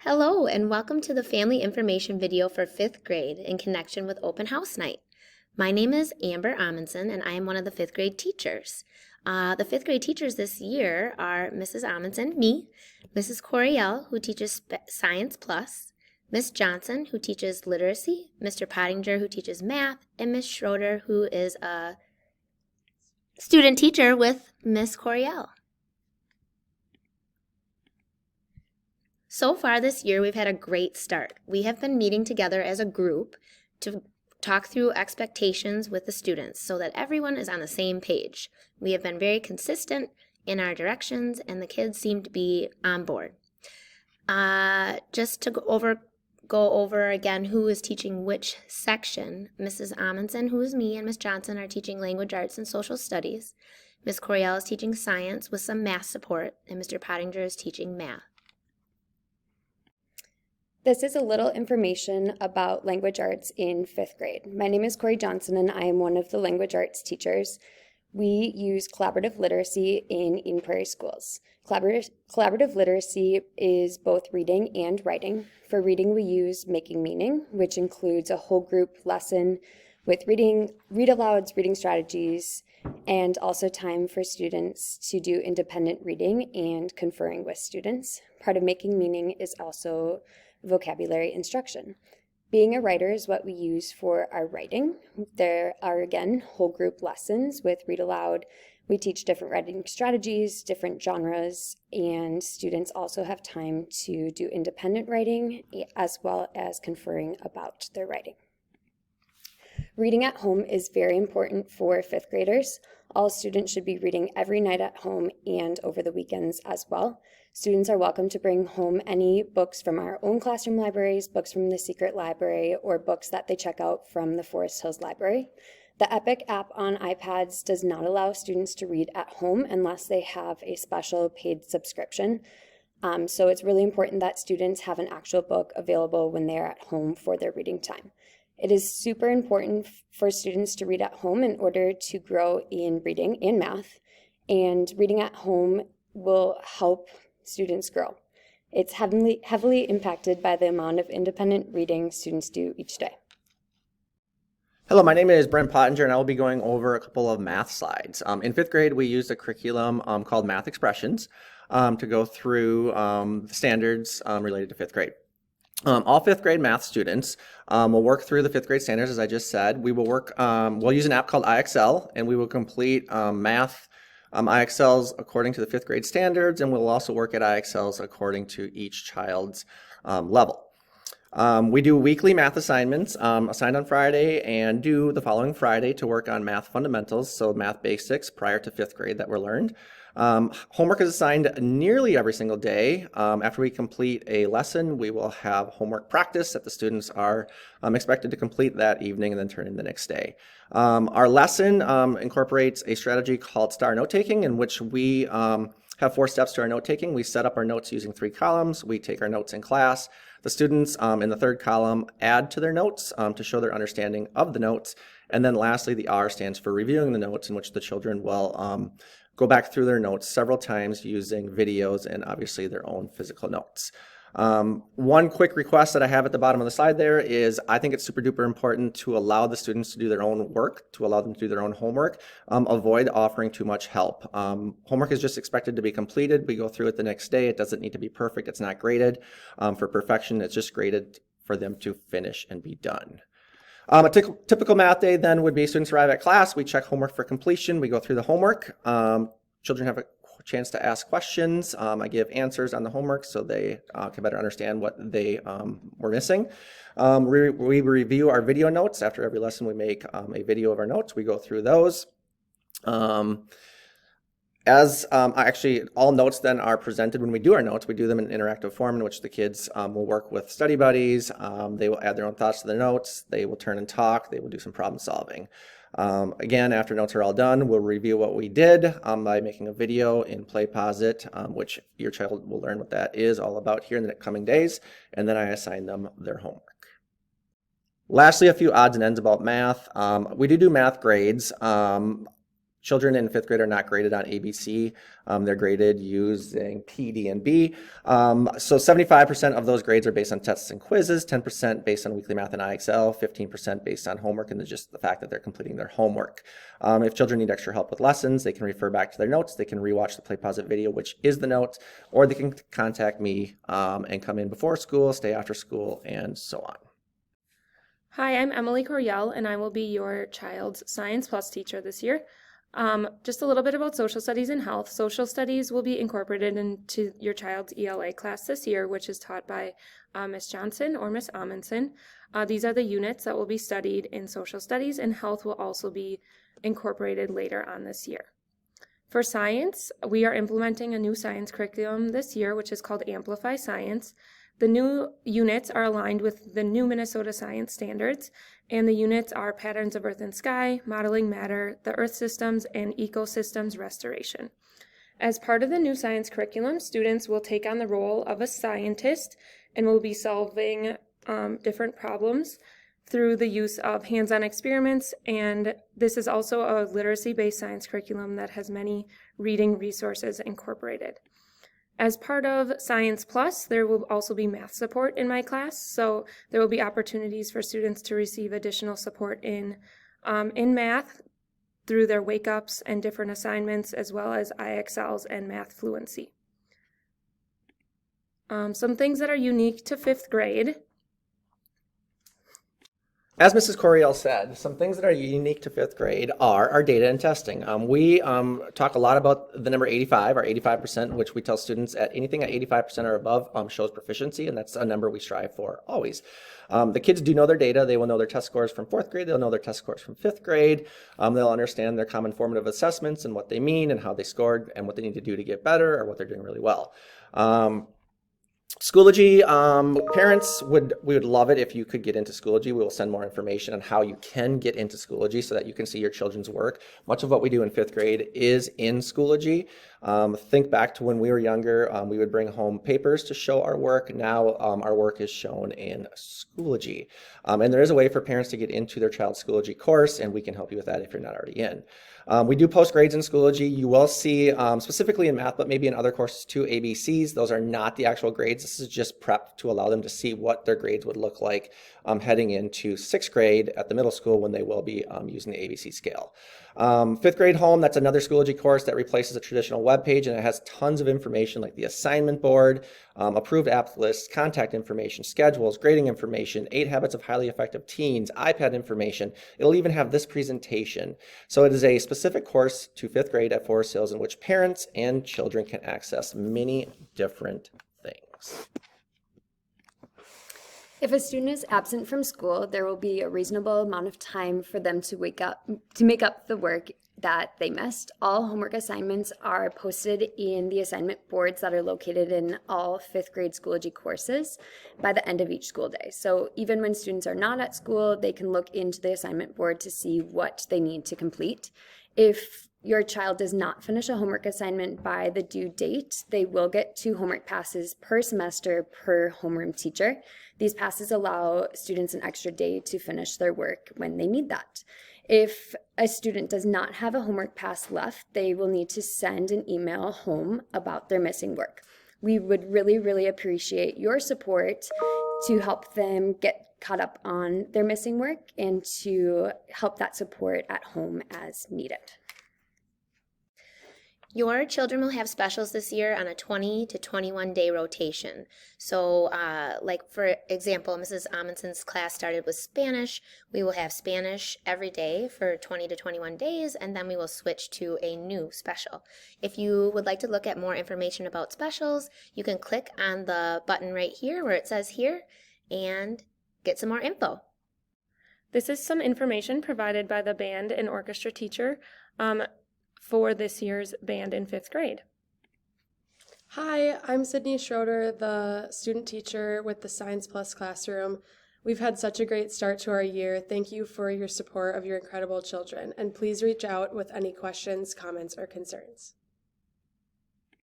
Hello and welcome to the family information video for 5th grade in connection with Open House Night. My name is Amber Amundsen and I am one of the 5th grade teachers. The 5th grade teachers this year are Mrs. Amundsen, me, Mrs. Coriel, who teaches Science Plus, Miss Johnson, who teaches literacy, Mr. Pottinger, who teaches math, and Miss Schroeder, who is a student teacher with Miss Coriel. So far this year, we've had a great start. We have been meeting together as a group to talk through expectations with the students so that everyone is on the same page. We have been very consistent in our directions and the kids seem to be on board. Just to go over again who is teaching which section. Mrs. Amundsen, who is me, and Miss Johnson are teaching language arts and social studies. Miss Coriel is teaching science with some math support, and Mr. Pottinger is teaching math. This is a little information about language arts in 5th grade. My name is Corey Johnson and I am one of the language arts teachers. We use collaborative literacy in Eden Prairie schools. Collaborative literacy is both reading and writing. For reading, we use Making Meaning, which includes a whole group lesson with read-alouds, reading strategies, and also time for students to do independent reading and conferring with students. Part of Making Meaning is also vocabulary instruction. Being a writer is what we use for our writing. There are, again, whole group lessons with read aloud. We teach different writing strategies, different genres, and students also have time to do independent writing as well as conferring about their writing. Reading at home is very important for 5th graders. All students should be reading every night at home and over the weekends as well. Students are welcome to bring home any books from our own classroom libraries, books from the secret library, or books that they check out from the Forest Hills Library. The EPIC app on iPads does not allow students to read at home unless they have a special paid subscription. So it's really important that students have an actual book available when they're at home for their reading time. It is super important for students to read at home in order to grow in reading and math, and reading at home will help students grow. It's heavily impacted by the amount of independent reading students do each day. Hello, my name is Brent Pottinger and I will be going over a couple of math slides. In 5th grade, we used a curriculum called Math Expressions to go through the standards related to 5th grade. All 5th grade math students will work through the 5th grade standards, as I just said. We will we'll use an app called IXL, and we will complete math IXLs according to the 5th grade standards, and we'll also work at IXLs according to each child's level. We do weekly math assignments assigned on Friday and due the following Friday to work on math fundamentals, so math basics prior to 5th grade that were learned. Homework is assigned nearly every single day. After we complete a lesson, we will have homework practice that the students are expected to complete that evening and then turn in the next day. Our lesson incorporates a strategy called STAR note-taking, in which we have 4 steps to our note-taking. We set up our notes using 3 columns. We take our notes in class. The students in the 3rd column add to their notes to show their understanding of the notes. And then lastly, the R stands for reviewing the notes, in which the children will go back through their notes several times using videos and obviously their own physical notes. One quick request that I have at the bottom of the slide there is I think it's super duper important to allow the students to do their own work, to allow them to do their own homework. Avoid offering too much help. Homework is just expected to be completed. We go through it the next day. It doesn't need to be perfect. It's not graded for perfection. It's just graded for them to finish and be done. A typical math day then would be students arrive at class, we check homework for completion, we go through the homework. Children have a chance to ask questions. I give answers on the homework so they can better understand what they were missing. We review our video notes. After every lesson we make a video of our notes. We go through those. Actually, all notes then are presented when we do our notes. We do them in an interactive form in which the kids will work with study buddies. They will add their own thoughts to their notes. They will turn and talk. They will do some problem solving. Again, after notes are all done, we'll review what we did by making a video in PlayPosit, which your child will learn what that is all about here in the coming days. And then I assign them their homework. Lastly, a few odds and ends about math. We do math grades. children in 5th grade are not graded on ABC. They're graded using P, D, and B. So 75% of those grades are based on tests and quizzes, 10% based on weekly math and IXL, 15% based on homework and just the fact that they're completing their homework. If children need extra help with lessons, they can refer back to their notes. They can rewatch the Play Pause It video, which is the notes, or they can contact me and come in before school, stay after school, and so on. Hi, I'm Emily Coriel, and I will be your child's Science Plus teacher this year. Just a little bit about social studies and health. Social studies will be incorporated into your child's ELA class this year, which is taught by Ms. Johnson or Ms. Amundsen. These are the units that will be studied in social studies, and health will also be incorporated later on this year. For science, we are implementing a new science curriculum this year, which is called Amplify Science. The new units are aligned with the new Minnesota science standards, and the units are Patterns of Earth and Sky, Modeling Matter, the Earth Systems, and Ecosystems Restoration. As part of the new science curriculum, students will take on the role of a scientist and will be solving different problems through the use of hands-on experiments, and this is also a literacy-based science curriculum that has many reading resources incorporated. As part of Science Plus, there will also be math support in my class, so there will be opportunities for students to receive additional support in math through their wake-ups and different assignments, as well as IXLs and math fluency. Some things that are unique to 5th grade. As Mrs. Coriel said, some things that are unique to 5th grade are our data and testing. We talk a lot about the number 85, our 85%, which we tell students at anything at 85% or above shows proficiency, and that's a number we strive for always. The kids do know their data. They will know their test scores from 4th grade. They'll know their test scores from 5th grade. They'll understand their common formative assessments and what they mean and how they scored and what they need to do to get better or what they're doing really well. Schoology, parents we would love it if you could get into Schoology. We will send more information on how you can get into Schoology so that you can see your children's work. Much of what we do in 5th grade is in Schoology. Think back to when we were younger, we would bring home papers to show our work. Now our work is shown in Schoology. And there is a way for parents to get into their child's Schoology course, and we can help you with that if you're not already in. We do post grades in Schoology. You will see, specifically in math, but maybe in other courses too, ABCs. Those are not the actual grades. This is just prep to allow them to see what their grades would look like heading into 6th grade at the middle school when they will be using the ABC scale. 5th grade home, that's another Schoology course that replaces a traditional web page, and it has tons of information like the assignment board, approved app lists, contact information, schedules, grading information, 8 habits of highly effective teens, iPad information. It'll even have this presentation. So it is a specific course to 5th grade at Forest Hills in which parents and children can access many different things. If a student is absent from school, there will be a reasonable amount of time for them to make up the work that they missed. All homework assignments are posted in the assignment boards that are located in all 5th grade Schoology courses by the end of each school day. So even when students are not at school, they can look into the assignment board to see what they need to complete. If your child does not finish a homework assignment by the due date, they will get 2 homework passes per semester per homeroom teacher. These passes allow students an extra day to finish their work when they need that. If a student does not have a homework pass left, they will need to send an email home about their missing work. We would really, really appreciate your support to help them get caught up on their missing work and to help that support at home as needed. Your children will have specials this year on a 20 to 21 day rotation. So like for example, Mrs. Amundsen's class started with Spanish. We will have Spanish every day for 20 to 21 days, and then we will switch to a new special. If you would like to look at more information about specials, you can click on the button right here where it says here and get some more info. This is some information provided by the band and orchestra teacher for this year's band in 5th grade. Hi, I'm Sydney Schroeder, the student teacher with the Science Plus classroom. We've had such a great start to our year. Thank you for your support of your incredible children, and please reach out with any questions, comments, or concerns.